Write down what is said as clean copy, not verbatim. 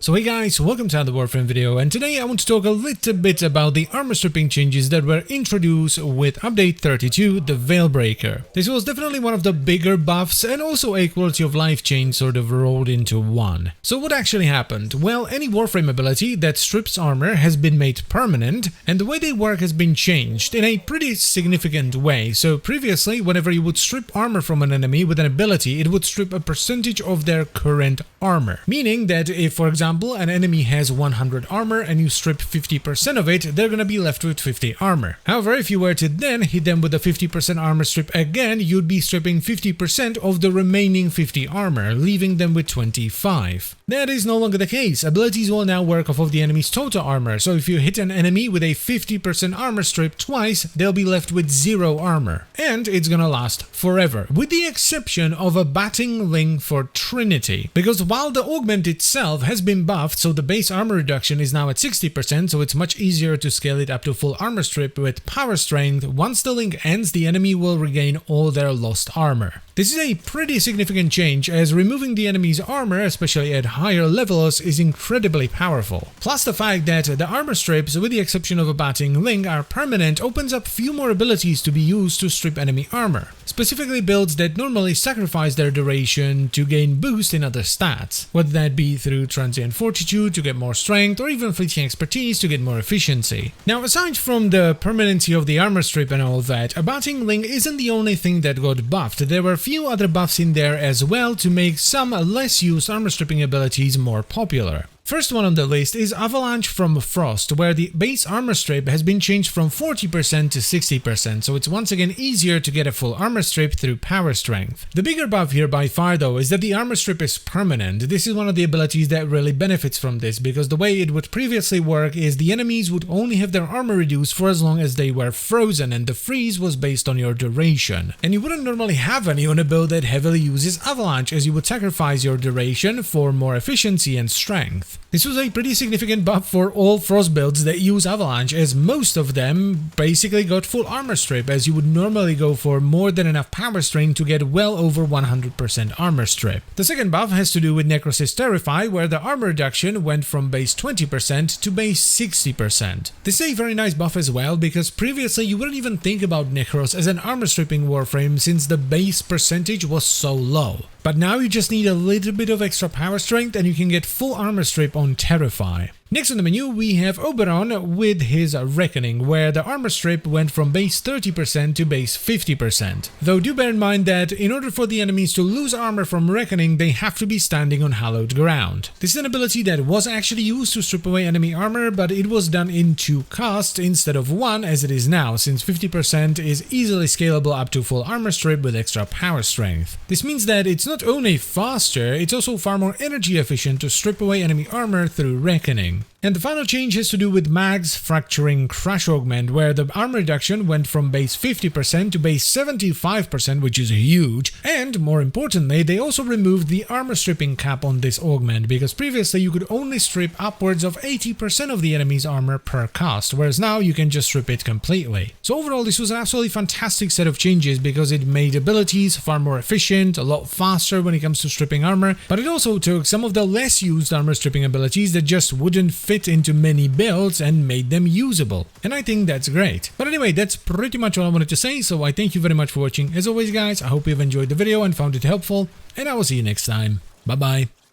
So hey guys, welcome to another Warframe video, and today I want to talk a little bit about the armor stripping changes that were introduced with update 32, the Veilbreaker. This was definitely one of the bigger buffs and also a quality of life change sort of rolled into one. So what actually happened? Well, any Warframe ability that strips armor has been made permanent, and the way they work has been changed in a pretty significant way. So previously, whenever you would strip armor from an enemy with an ability, it would strip a percentage of their current armor. Meaning that if, for example, an enemy has 100 armor and you strip 50% of it, they're gonna be left with 50 armor. However, if you were to then hit them with a 50% armor strip again, you'd be stripping 50% of the remaining 50 armor, leaving them with 25. That is no longer the case. Abilities will now work off of the enemy's total armor, so if you hit an enemy with a 50% armor strip twice, they'll be left with 0 armor. And it's gonna last forever, with the exception of a batting ling for Trinity. Because while the augment itself has been buffed, so the base armor reduction is now at 60%, so it's much easier to scale it up to full armor strip with power strength. Once the link ends, the enemy will regain all their lost armor. This is a pretty significant change, as removing the enemy's armor, especially at higher levels, is incredibly powerful. Plus the fact that the armor strips, with the exception of a batting ling, are permanent opens up few more abilities to be used to strip enemy armor. Specifically builds that normally sacrifice their duration to gain boost in other stats, whether that be through transient fortitude to get more strength, or even fleeting expertise to get more efficiency. Now, aside from the permanency of the armor strip and all that, a batting ling isn't the only thing that got buffed. There were few other buffs in there as well to make some less used armor stripping abilities more popular. First one on the list is Avalanche from Frost, where the base armor strip has been changed from 40% to 60%, so it's once again easier to get a full armor strip through power strength. The bigger buff here by far though is that the armor strip is permanent. This is one of the abilities that really benefits from this, because the way it would previously work is the enemies would only have their armor reduced for as long as they were frozen, and the freeze was based on your duration. And you wouldn't normally have any on a build that heavily uses Avalanche, as you would sacrifice your duration for more efficiency and strength. This was a pretty significant buff for all Frost builds that use Avalanche, as most of them basically got full armor strip, as you would normally go for more than enough power strength to get well over 100% armor strip. The second buff has to do with Necros' Terrify, where the armor reduction went from base 20% to base 60%. This is a very nice buff as well, because previously you wouldn't even think about Necros as an armor stripping warframe since the base percentage was so low. But now you just need a little bit of extra power strength and you can get full armor strip on Terrify. Next on the menu we have Oberon with his Reckoning, where the armor strip went from base 30% to base 50%. Though do bear in mind that in order for the enemies to lose armor from Reckoning, they have to be standing on hallowed ground. This is an ability that was actually used to strip away enemy armor, but it was done in 2 casts instead of 1 as it is now, since 50% is easily scalable up to full armor strip with extra power strength. This means that it's not only faster, it's also far more energy efficient to strip away enemy armor through Reckoning. And the final change has to do with Mag's Fracturing Crush Augment, where the armor reduction went from base 50% to base 75%, which is huge. And more importantly, they also removed the armor stripping cap on this augment, because previously you could only strip upwards of 80% of the enemy's armor per cast, whereas now you can just strip it completely. So overall, this was an absolutely fantastic set of changes, because it made abilities far more efficient, a lot faster when it comes to stripping armor, but it also took some of the less used armor stripping abilities that just wouldn't fit into many builds and made them usable. And I think that's great. But anyway, that's pretty much all I wanted to say, so I thank you very much for watching. As always guys, I hope you've enjoyed the video and found it helpful, and I will see you next time. Bye bye.